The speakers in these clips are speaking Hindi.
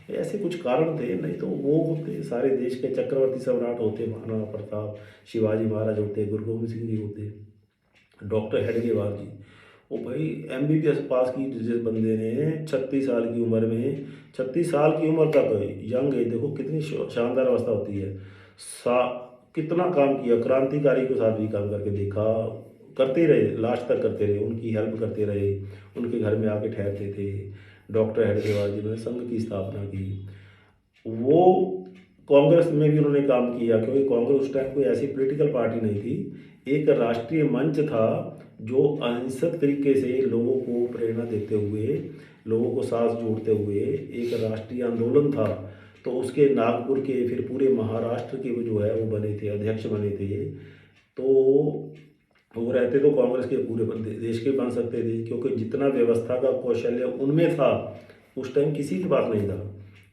ऐसे कुछ कारण थे, नहीं तो वो होते सारे देश के चक्रवर्ती सम्राट होते, महाराणा प्रताप, शिवाजी महाराज होते, गुरु गोविंद सिंह जी होते, डॉक्टर हेडगेवार जी। वो भाई एमबीबीएस पास की जिस बंदे ने 36 साल की उम्र में, 36 साल की उम्र तक यंग एज, देखो कितनी शानदार अवस्था होती है। सा कितना काम किया, क्रांतिकारी के साथ भी काम करके देखा, करते रहे, लास्ट तक करते रहे, उनकी हेल्प करते रहे, उनके घर में आके ठहरते थे। डॉक्टर हेडगेवार जी ने संघ की स्थापना की। वो कांग्रेस में भी उन्होंने काम किया, क्योंकि कांग्रेस उस टाइम कोई ऐसी पॉलिटिकल पार्टी नहीं थी, एक राष्ट्रीय मंच था जो अहिंसक तरीके से लोगों को प्रेरणा देते हुए, लोगों को साथ जोड़ते हुए एक राष्ट्रीय आंदोलन था। तो उसके नागपुर के, फिर पूरे महाराष्ट्र के वो जो है वो बने थे, अध्यक्ष बने थे। तो वो रहते तो कांग्रेस के पूरे देश के बन सकते थे, क्योंकि जितना व्यवस्था का कौशल्य उनमें था उस टाइम किसी के पास नहीं था।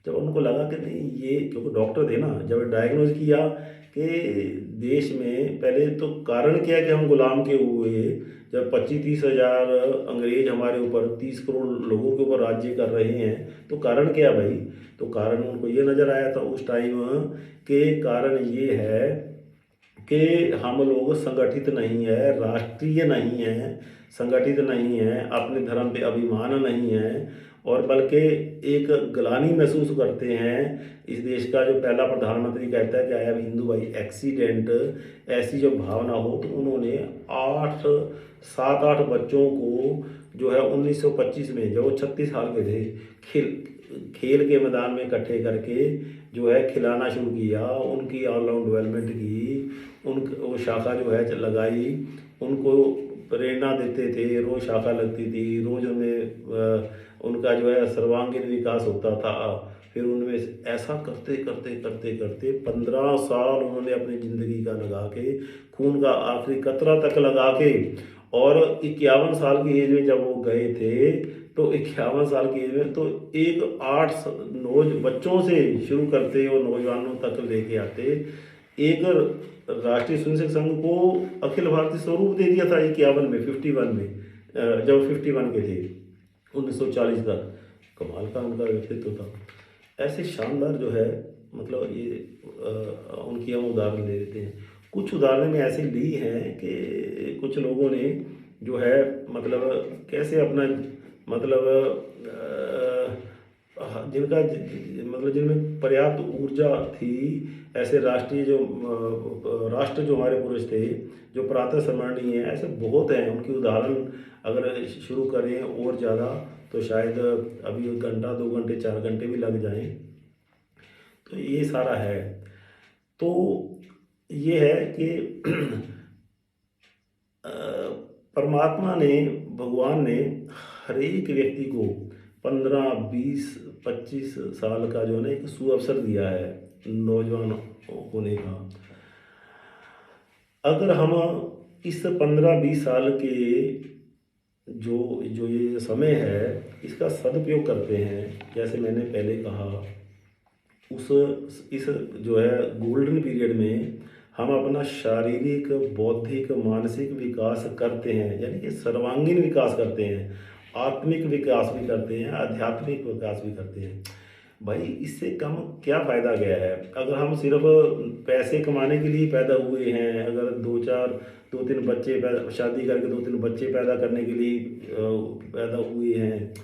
जब उनको लगा कि नहीं ये, क्योंकि डॉक्टर थे ना, जब डायग्नोज किया कि देश में पहले तो कारण क्या है कि हम गुलाम के हुए, जब 25-30 हज़ार अंग्रेज हमारे ऊपर 30 करोड़ लोगों के ऊपर राज्य कर रहे हैं, तो कारण क्या है भाई? तो कारण उनको ये नज़र आया था उस टाइम के कारण ये है कि हम लोग संगठित नहीं है, राष्ट्रीय नहीं है, संगठित नहीं है, अपने धर्म पे अभिमान नहीं है, और बल्कि एक ग्लानि महसूस करते हैं इस देश का। जो पहला प्रधानमंत्री कहता है कि I am Hindu by accident, ऐसी जो भावना हो, तो उन्होंने 7-8 बच्चों को जो है 1925 में, जब वो 36 साल के थे, खेल खेल के मैदान में इकट्ठे करके जो है खिलाना शुरू किया, उनकी ऑलराउंड डेवलपमेंट की, उन वो शाखा जो है लगाई, उनको प्रेरणा देते थे, रोज़ शाखा लगती थी, रोज़ उनमें उनका जो है सर्वांगीण विकास होता था। फिर उनमें ऐसा करते करते करते करते 15 साल उन्होंने अपनी ज़िंदगी का लगा के, खून का आखिरी कतरा तक लगा के, और 51 साल की एज में जब वो गए थे, तो 51 साल की एज में तो एक 8 9 बच्चों से शुरू करते और नौजवानों तक लेके आते, एक राष्ट्रीय स्वयंसेवक संघ को अखिल भारतीय स्वरूप दे दिया था 51 में, 51 में, जब 51 के थे, 1940 तक। कमाल का उनका व्यक्तित्व था। ऐसे शानदार जो है, मतलब ये उनकी हम उदाहरण ले लेते हैं। कुछ उदाहरण में ऐसे ली हैं कि कुछ लोगों ने जो है, मतलब कैसे अपना, मतलब जिनका मतलब जिनमें पर्याप्त ऊर्जा थी, ऐसे राष्ट्रीय जो राष्ट्र जो हमारे पुरुष थे, जो प्रातः स्मरणीय है, ऐसे बहुत हैं। उनकी उदाहरण अगर शुरू करें और ज़्यादा, तो शायद अभी 1 घंटा 2 घंटे 4 घंटे भी लग जाएं। तो ये सारा है। तो ये है कि अ, परमात्मा ने, भगवान ने हर एक व्यक्ति को 15 20 25 साल का जो है ना एक सुअवसर दिया है नौजवान होने का। अगर हम इस 15 20 साल के जो जो ये समय है, इसका सदुपयोग करते हैं, जैसे मैंने पहले कहा, उस इस जो है गोल्डन पीरियड में हम अपना शारीरिक, बौद्धिक, मानसिक विकास करते हैं, यानी कि सर्वांगीण विकास करते हैं, आत्मिक विकास भी करते हैं, आध्यात्मिक विकास भी करते हैं। भाई इससे कम क्या फ़ायदा गया है? अगर हम सिर्फ पैसे कमाने के लिए पैदा हुए हैं, अगर 2-3 बच्चे पैदा, शादी करके 2-3 बच्चे पैदा करने के लिए पैदा हुए हैं,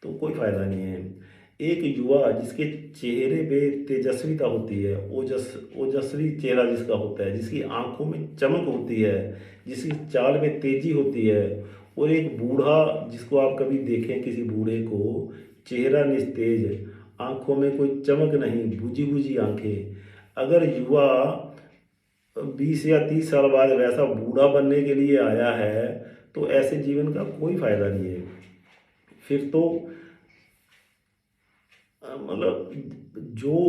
तो कोई फ़ायदा नहीं है। एक युवा जिसके चेहरे पे तेजस्विता होती है, ओजस्वी चेहरा जिसका होता है, जिसकी आंखों में चमक होती है, जिसकी चाल में तेजी होती है, और एक बूढ़ा जिसको आप कभी देखें, किसी बूढ़े को, चेहरा निस्तेज, आंखों में कोई चमक नहीं, बुझी बुझी आंखें, अगर युवा 20 या 30 साल बाद वैसा बूढ़ा बनने के लिए आया है, तो ऐसे जीवन का कोई फायदा नहीं है। फिर तो मतलब जो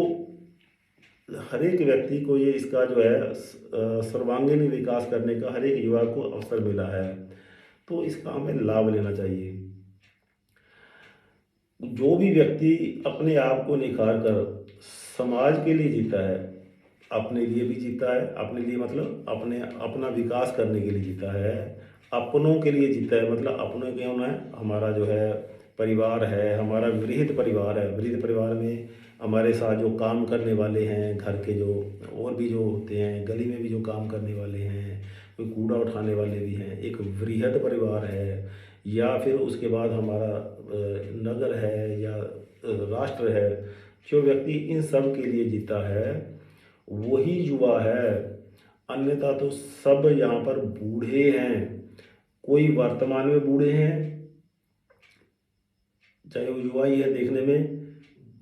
हर एक व्यक्ति को ये इसका जो है सर्वांगीण विकास करने का हर एक युवा को अवसर मिला है, तो इसका हमें लाभ लेना चाहिए। जो भी व्यक्ति अपने आप को निखार कर समाज के लिए जीता है, अपने लिए भी जीता है, अपने लिए मतलब अपने अपना विकास करने के लिए जीता है, अपनों के लिए जीता है, मतलब अपनों के होना है हमारा जो है परिवार है, हमारा वृहद परिवार है। वृहद परिवार में हमारे साथ जो काम करने वाले हैं, घर के जो और भी जो होते हैं, गली में भी जो काम करने वाले हैं, कोई कूड़ा उठाने वाले भी हैं, एक वृहद परिवार है। या फिर उसके बाद हमारा नगर है या राष्ट्र है। जो व्यक्ति इन सब के लिए जीता है वही युवा है, अन्यथा तो सब यहाँ पर बूढ़े हैं। कोई वर्तमान में बूढ़े हैं, चाहे वो युवा ही है देखने में,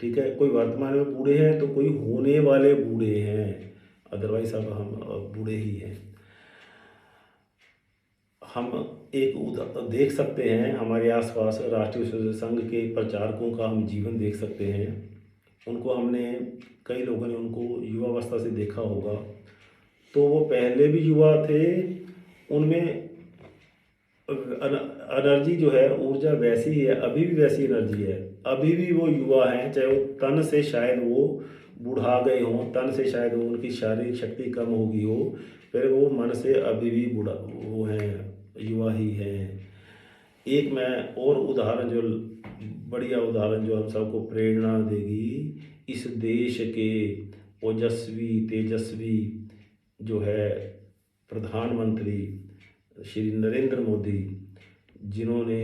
ठीक है, कोई वर्तमान में बूढ़े हैं तो कोई होने वाले बूढ़े हैं, अदरवाइज सब हम बूढ़े ही हैं। हम एक देख सकते हैं हमारे आसपास राष्ट्रीय स्वयंसेवक संघ के प्रचारकों का हम जीवन देख सकते हैं। उनको हमने, कई लोगों ने उनको युवावस्था से देखा होगा, तो वो पहले भी युवा थे, उनमें एनर्जी जो है, ऊर्जा वैसी ही है, अभी भी वैसी एनर्जी है, अभी भी वो युवा हैं। चाहे वो तन से शायद वो बुढ़ा गए हों, तन से शायद वो उनकी शारीरिक शक्ति कम हो गई हो, फिर वो मन से अभी भी बुढ़ा वो हैं, युवा ही हैं। एक मैं और उदाहरण, जो बढ़िया उदाहरण जो हम सबको प्रेरणा देगी, इस देश के ओजस्वी तेजस्वी जो है प्रधानमंत्री श्री नरेंद्र मोदी, जिन्होंने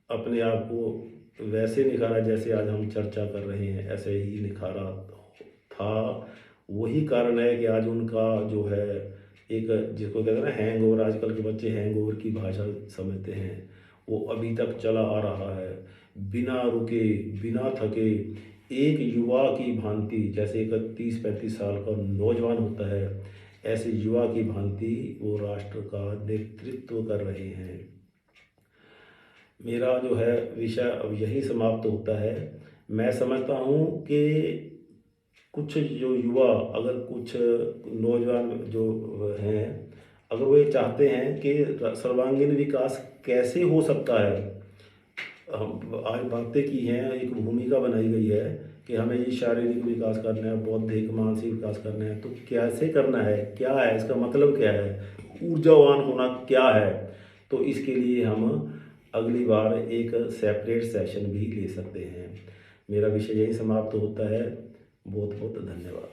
अपने आप को वैसे निखारा जैसे आज हम चर्चा कर रहे हैं, ऐसे ही निखारा था। वही कारण है कि आज उनका जो है एक, जिसको कहते हैं ना हैंगओवर, आजकल के बच्चे हैंगओवर की भाषा समझते हैं, वो अभी तक चला आ रहा है बिना रुके बिना थके। एक युवा की भांति, जैसे एक 30-35 साल का नौजवान होता है, ऐसे युवा की भांति वो राष्ट्र का नेतृत्व कर रहे हैं। मेरा जो है विषय अब यही समाप्त होता है। मैं समझता हूँ कि कुछ जो युवा, अगर कुछ नौजवान जो हैं, अगर वो ये चाहते हैं कि सर्वांगीण विकास कैसे हो सकता है, हम आज बातें की हैं, एक भूमिका बनाई गई है कि हमें ये शारीरिक विकास करना है, बौद्धिक मानसिक विकास करना है, तो कैसे करना है, क्या है इसका मतलब, क्या है ऊर्जावान होना, क्या है। तो इसके लिए हम अगली बार एक सेपरेट सेशन भी ले सकते हैं। मेरा विषय यही समाप्त होता है। बहुत बहुत धन्यवाद।